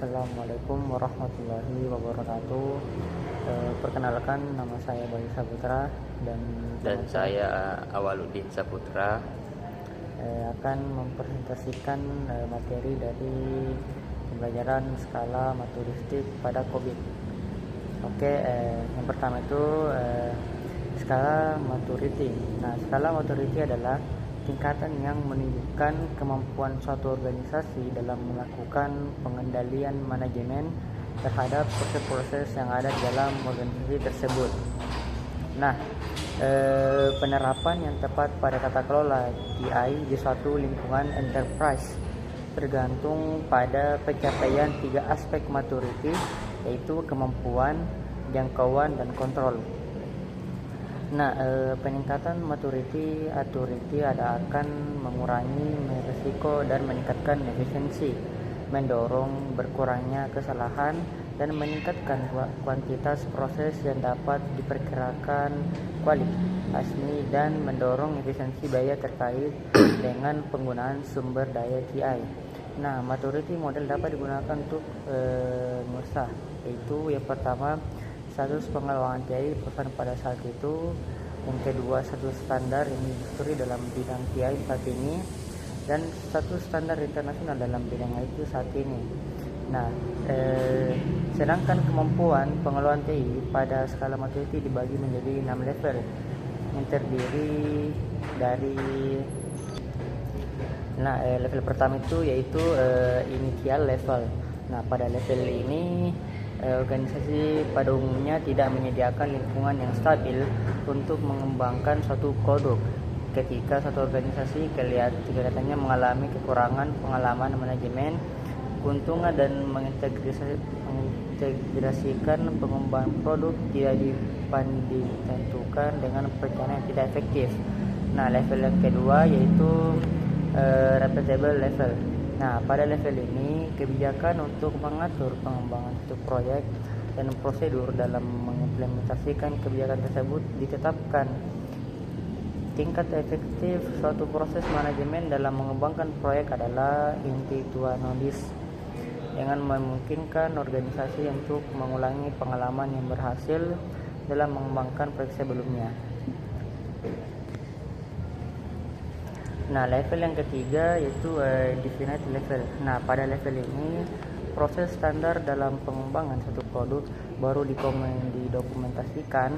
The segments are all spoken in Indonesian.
Assalamualaikum warahmatullahi wabarakatuh. Perkenalkan, nama saya Bayu Saputra dan saya Awaluddin Saputra akan mempresentasikan materi dari pembelajaran skala maturistik pada COVID. Yang pertama itu skala maturity. Nah, skala maturity adalah tingkatan yang menunjukkan kemampuan suatu organisasi dalam melakukan pengendalian manajemen terhadap proses-proses yang ada dalam organisasi tersebut. Nah, penerapan yang tepat pada tata kelola TI di suatu lingkungan enterprise tergantung pada pencapaian 3 aspek maturity, yaitu kemampuan, jangkauan, dan kontrol. Nah, peningkatan maturity akan mengurangi risiko dan meningkatkan efisiensi, mendorong berkurangnya kesalahan, dan meningkatkan kuantitas proses yang dapat diperkirakan kualitasnya, dan mendorong efisiensi biaya terkait dengan penggunaan sumber daya TI. Nah, maturity model dapat digunakan untuk mengusaha, yaitu yang pertama, status pengelolaan TI perusahaan pada saat itu, yang kedua status standar industri dalam bidang TI saat ini, dan status standar internasional dalam bidang IT saat ini. Nah, sedangkan kemampuan pengelolaan TI pada skala maturity dibagi menjadi 6 level yang terdiri dari level pertama itu yaitu initial level. Nah, pada level ini organisasi pada umumnya tidak menyediakan lingkungan yang stabil untuk mengembangkan suatu produk. Ketika satu organisasi kelihatannya mengalami kekurangan pengalaman manajemen, keuntungan dan mengintegrasikan pengembangan produk tidak ditentukan dengan perencanaan yang tidak efektif. Nah, level yang kedua yaitu repeatable level. Nah, pada level ini, kebijakan untuk mengatur pengembangan suatu proyek dan prosedur dalam mengimplementasikan kebijakan tersebut ditetapkan. Tingkat efektif suatu proses manajemen dalam mengembangkan proyek adalah inti tua nodis, dengan memungkinkan organisasi untuk mengulangi pengalaman yang berhasil dalam mengembangkan proyek sebelumnya. Nah, level yang ketiga yaitu definite level. Nah, pada level ini proses standar dalam pengembangan suatu produk baru didokumentasikan.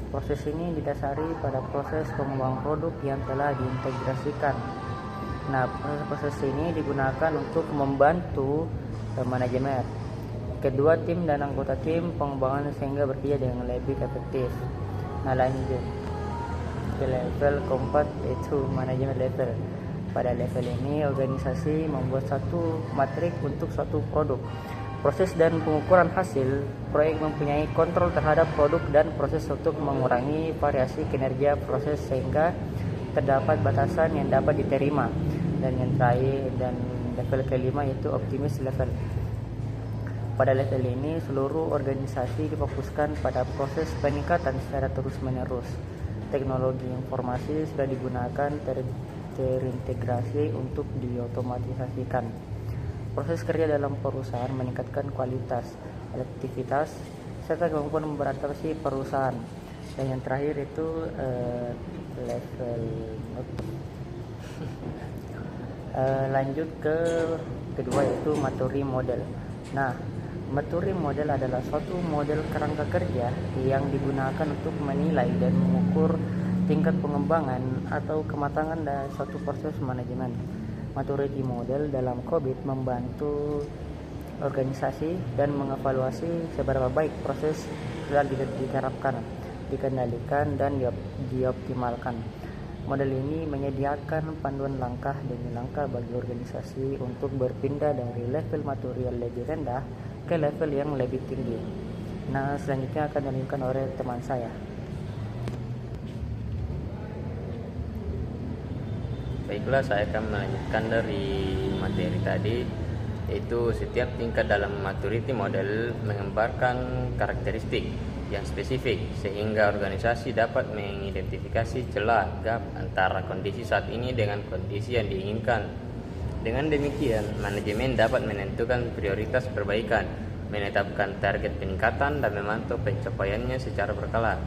Proses ini didasari pada proses pengembangan produk yang telah diintegrasikan. Nah, proses ini digunakan untuk membantu manajemen, kedua tim dan anggota tim pengembangan sehingga bekerja dengan lebih efektif. Nah, lanjut ke level keempat yaitu manajemen level. Pada level ini organisasi membuat satu matrik untuk suatu produk. Proses dan pengukuran hasil proyek mempunyai kontrol terhadap produk dan proses untuk mengurangi variasi kinerja proses sehingga terdapat batasan yang dapat diterima. Dan yang terakhir dan level kelima yaitu optimis level. Pada level ini seluruh organisasi difokuskan pada proses peningkatan secara terus-menerus. Teknologi informasi sudah digunakan terintegrasi untuk diotomatisasikan. Proses kerja dalam perusahaan meningkatkan kualitas, efektivitas, serta kemampuan memberantas perusahaan. Dan yang terakhir itu level lanjut ke kedua yaitu maturity model. Nah, maturity model adalah suatu model kerangka kerja yang digunakan untuk menilai dan mengukur tingkat pengembangan atau kematangan dari suatu proses manajemen. Maturity model dalam COVID membantu organisasi dan mengevaluasi seberapa baik proses telah diterapkan, dikendalikan, dan dioptimalkan. Model ini menyediakan panduan langkah demi langkah bagi organisasi untuk berpindah dari level maturity yang lebih rendah ke level yang lebih tinggi. Nah, selanjutnya akan dilanjutkan oleh teman saya. Baiklah, saya akan melanjutkan dari materi tadi, yaitu setiap tingkat dalam maturity model menggambarkan karakteristik yang spesifik sehingga organisasi dapat mengidentifikasi celah gap antara kondisi saat ini dengan kondisi yang diinginkan. Dengan demikian, manajemen dapat menentukan prioritas perbaikan, menetapkan target peningkatan, dan memantau pencapaiannya secara berkala.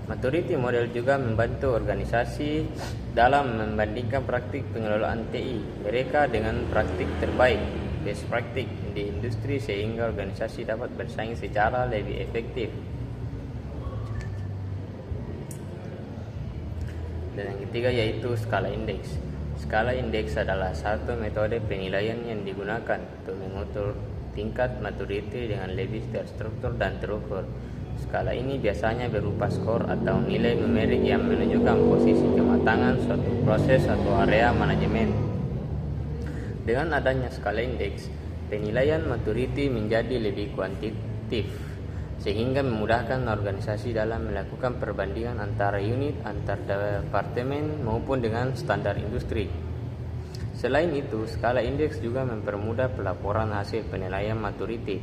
Maturity model juga membantu organisasi dalam membandingkan praktik pengelolaan TI mereka dengan praktik terbaik, best practice di industri, sehingga organisasi dapat bersaing secara lebih efektif. Dan yang ketiga yaitu skala indeks. Skala indeks adalah satu metode penilaian yang digunakan untuk mengukur tingkat maturity dengan lebih terstruktur dan terukur. Skala ini biasanya berupa skor atau nilai numerik yang menunjukkan posisi kematangan suatu proses atau area manajemen. Dengan adanya skala indeks, penilaian maturity menjadi lebih kuantitatif, sehingga memudahkan organisasi dalam melakukan perbandingan antara unit, antar departemen, maupun dengan standar industri. Selain itu, skala indeks juga mempermudah pelaporan hasil penilaian maturity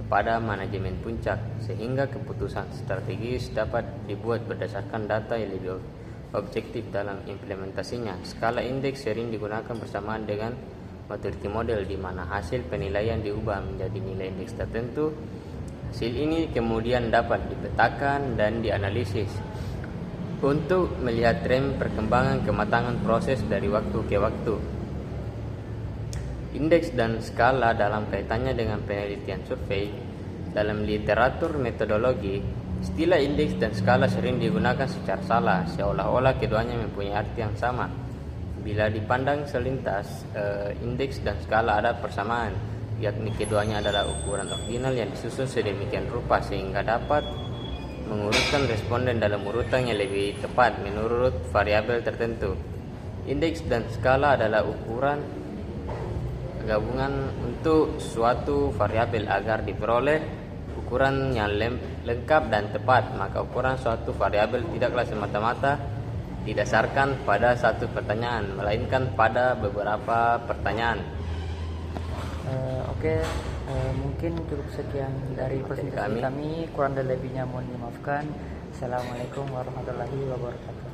kepada manajemen puncak, sehingga keputusan strategis dapat dibuat berdasarkan data yang lebih objektif dalam implementasinya. Skala indeks sering digunakan bersamaan dengan maturity model, di mana hasil penilaian diubah menjadi nilai indeks tertentu. Hasil ini kemudian dapat dipetakan dan dianalisis untuk melihat tren perkembangan kematangan proses dari waktu ke waktu. Indeks dan skala dalam kaitannya dengan penelitian survei. Dalam literatur metodologi, istilah indeks dan skala sering digunakan secara salah, seolah-olah keduanya mempunyai arti yang sama. Bila dipandang selintas, indeks dan skala ada persamaan, yakni keduanya adalah ukuran ordinal yang disusun sedemikian rupa sehingga dapat mengurutkan responden dalam urutan yang lebih tepat menurut variabel tertentu. Indeks dan skala adalah ukuran gabungan untuk suatu variabel. Agar diperoleh ukuran yang lengkap dan tepat, maka ukuran suatu variabel tidaklah semata-mata didasarkan pada satu pertanyaan, melainkan pada beberapa pertanyaan. Mungkin cukup sekian dari presentasi kami. Kurang dan lebihnya mohon dimaafkan. Assalamualaikum warahmatullahi wabarakatuh.